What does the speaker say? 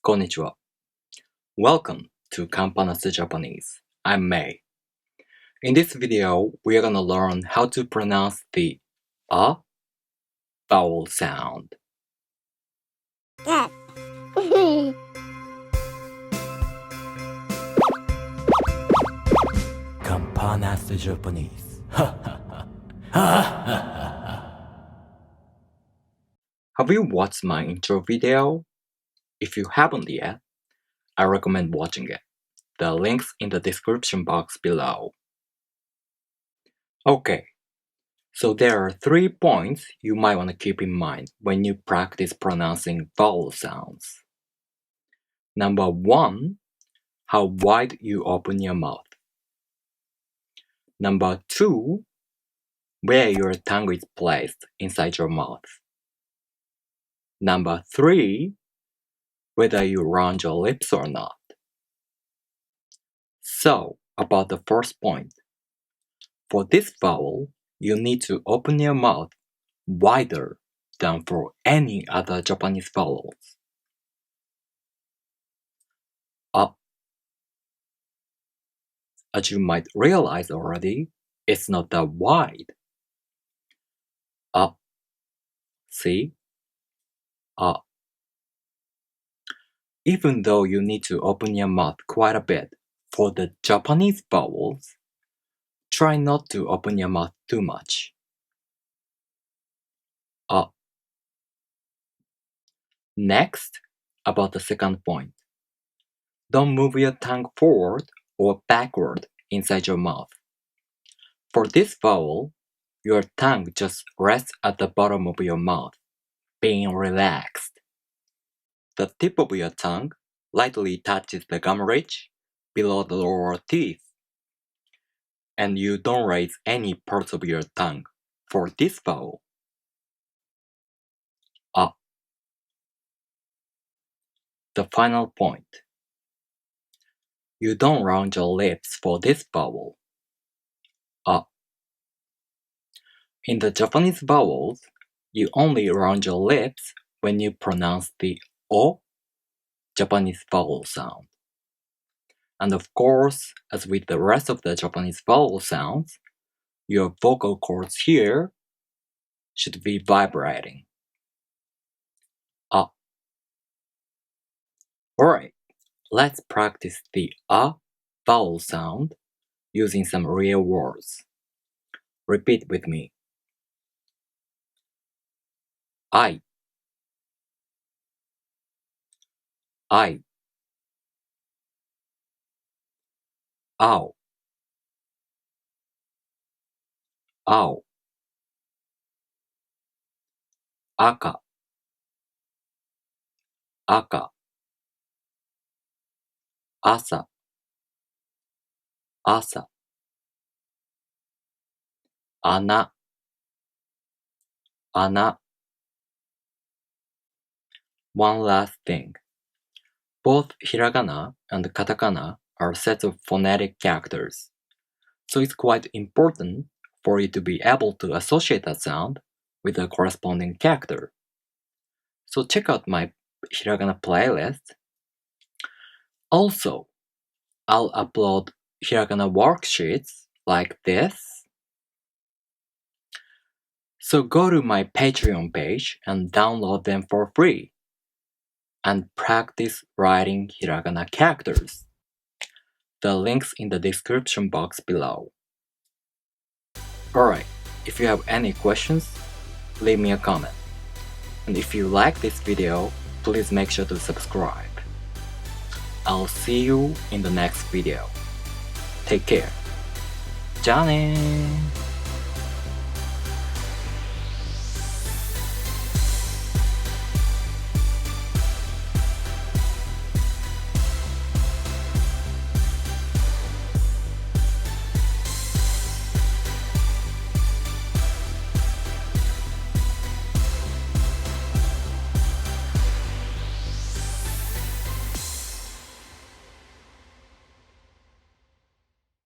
Konnichiwa. Welcome to Kampanatsu Japanese. I'm Mei. In this video, we are gonna learn how to pronounce the A vowel sound. Kampanatsu Japanese. Have you watched my intro video? If you haven't yet, I recommend watching it. The link's in the description box below. Okay, so there are 3 points you might want to keep in mind when you practice pronouncing vowel sounds. Number 1, how wide you open your mouth. Number 2, where your tongue is placed inside your mouth. Number 3, whether you round your lips or not. So, about the first point. For this vowel, you need to open your mouth wider than for any other Japanese vowels. As you might realize already, it's not that wide. See? Even though you need to open your mouth quite a bit for the Japanese vowels, try not to open your mouth too much. Next, about the second point. Don't move your tongue forward or backward inside your mouth. For this vowel, your tongue just rests at the bottom of your mouth, being relaxed. The tip of your tongue lightly touches the gum ridge below the lower teeth, and you don't raise any parts of your tongue for this vowel. The final point. You don't round your lips for this vowel. In the Japanese vowels, you only round your lips when you pronounce the O Japanese vowel sound. And of course, as with the rest of the Japanese vowel sounds, your vocal cords here should be vibrating. Alright, let's practice the A vowel sound using some real words. Repeat with me. I, ow, aka, asa, ana. One last thing. Both hiragana and katakana are sets of phonetic characters, so it's quite important for you to be able to associate that sound with a corresponding character. So check out my hiragana playlist. Also, I'll upload hiragana worksheets like this. So go to my Patreon page and download them for free and practice writing hiragana characters. The link's in the description box below. Alright, if you have any questions, leave me a comment. And if you like this video, please make sure to subscribe. I'll see you in the next video. Take care. じゃあねー。